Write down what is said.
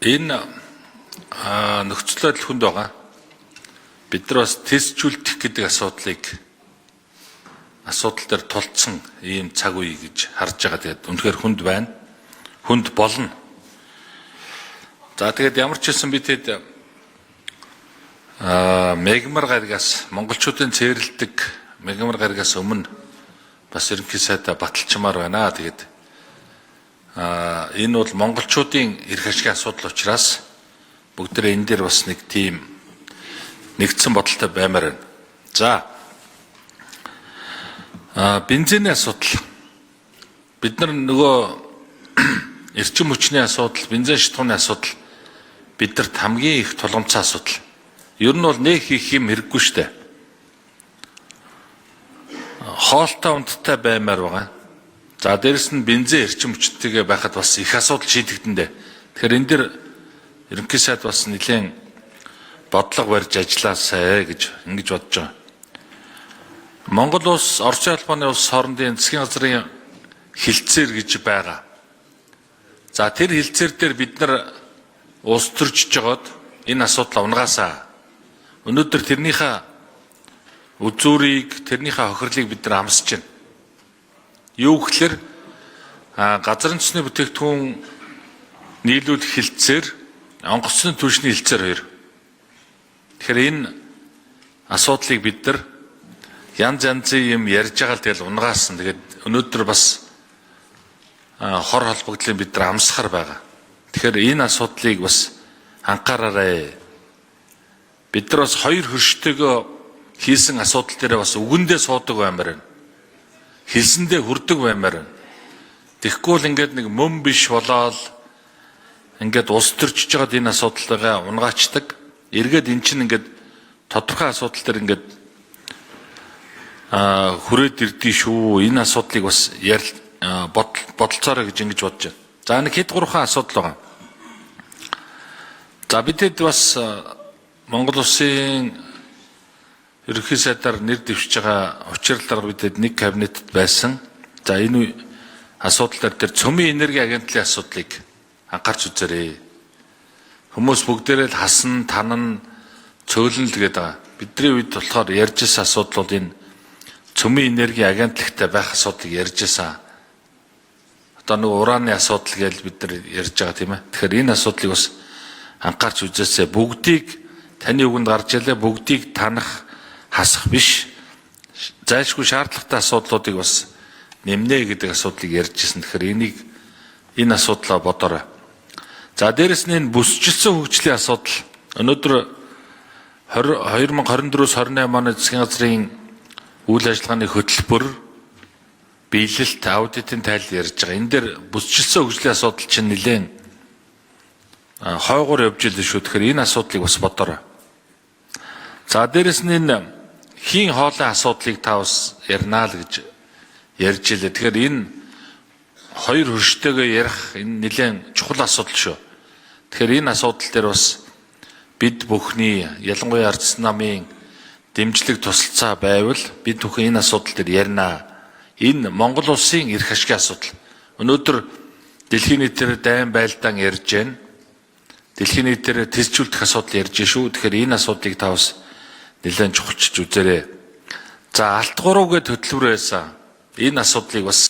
Энэ нөхцөл байдал хүнд байгаа. Бид нар бас тестжүүлэх гэдэг асуудал дээр тулцсан ийм цаг үе гэж харж байгаа. Тэгээд үнэхээр хүнд байна. Хүнд болно. За тэгээд ямар ч хэлсэн бидэд мегмар гаригаас монголчуудын цээрлдэг мегмар гаригаас өмнө бас ерөнхий сайдаа баталчмаар байна. Тэгээд энэ бол монголчуудын эрх ашигын асуудал учраас бүгдээ энэ дээр бас нэг тийм нэгдсэн бодолтой баймаар байна. За бензиний асуудал. Бид нар нөгөө эрчим хүчний асуудал, бензин шатхууны асуудал бидэрт хамгийн их тулгамдсан асуудал. Ер нь бол нэг хийх юм хэрэггүй штэ. Хоолтой унттай баймаар байгаа. За дээрэс нь бензин эрчим хүчтэйгээ байхад бас их асуудал шийдэгдэндээ. Тэгэхээр энэ дэр ерөнхий сайд бас нэлээд бодлого барьж ажилласаа гэж ингэж бодож байгаа. Монгол улс, Орос улбаны улс хоорондын засгийн газрын хилцээр гэж байгаа. За тэр хилцээр дээр бид нар улс төржиж жогоод энэ асуудал унгаасаа. Өнөөдөр тэрнийхээ үзүүрийг, тэрнийхээ хохирлыг бид нар амсаж байна. Юу гэхээр газар нутгийн бүтээгдэхүүн нийлүүлэх хилцээр, онгоцны түвшний хилцээр хоёр. Тэгэхээр энэ асуудлыг бид нар янз янзын юм ярьж байгаа л тэгэл унгаасан. Тэгээд өнөөдөр бас хор холбогдлын бид нар амсахар байгаа. Тэгэхээр энэ асуудлыг бас анхаараарай. Бид нар бас хоёр хөрштэйгөө хийсэн асуудал дээр бас үгэндээ суудаг баймаар байна. Хэлсэндээ хүрдэг баймаар байна. Тэгэхгүй л ингээд нэг мөн биш болоод ингээд улс төрчиж байгаад энэ асуудалгаа унгаачдаг. Эргээд эн чинь ингээд тодорхой асуудал дээр ингээд хүрээд ирдээ шүү. Энэ асуудлыг бас бодолцоорой гэж ингэж бодож байна. За нэг хэд гурван асуудал байгаа. За бидэд бас Монгол улсын ерөнхий сайдаар нэр дэвшиж байгаа учирлаар бидэд нэг кабинетд байсан. За энэ асуудал дээр цөмийн энерги агентлалын асуудлыг анхаарч үзээрэй. Хүмүүс бүгдээрээ л хасан, танан, цөөлөн л гээд байгаа. Бидний үед болохоор ярьж ирсэн асуудал бол энэ цөмийн энерги агентлагтай байх асуудлыг ярьж ирсэн. Одоо нэг ураны асуудал гэж бид нар ярьж байгаа тийм ээ. Тэгэхээр энэ асуудлыг бас анхаарч үзээсэй. Бүгдийг таны үгэнд гарч ялээ, бүгдийг танах, хасах биш. Зайлшгүй шаардлагатай асуудлуудыг бас нэмнэ гэдэг асуудлыг ярьж ирсэн. Тэгэхээр энэ асуудлаа бодоорой. За дээрэс нь энэ бүсчилсэн хөгжлийн асуудал. Өнөөдөр 2024-28 оны засгийн газрын үйл ажиллагааны хөтөлбөр биелэлт аудитын тайлал ярьж байгаа. Энэ дээр бүсчилсэн хөгжлийн асуудал чинь нэлээд хойгоор явж илээ шүү. Тэгэхээр энэ асуудлыг бас бодоорой. За дээрэс нь энэ хийн хоолой асуудлыг та бас ярина л гэж ярьж илээ. Тэгэхээр энэ хоёр хөрштэйгээ ярих энэ нэлээд чухал асуудал шүү. Тэгэхээр энэ асуудал дээр бас бид бүхний ялангуяа ардс намын дэмжлэг тусалцаа байвал бид бүхэн энэ асуудал дээр ярина. Энэ Монгол улсын эрх ашигын асуудал. Өнөөдөр дэлхийн нийтээр дайн байлдаан ярьж байна. Дэлхийн нийтээр тестжүүлэх асуудал ярьж шүү. Тэгэхээр энэ асуудлыг та бас нэлээд чухалчилж үзээрэй. За алт гурав гэд хөтөлбөр байсан. Энэ асуудлыг бас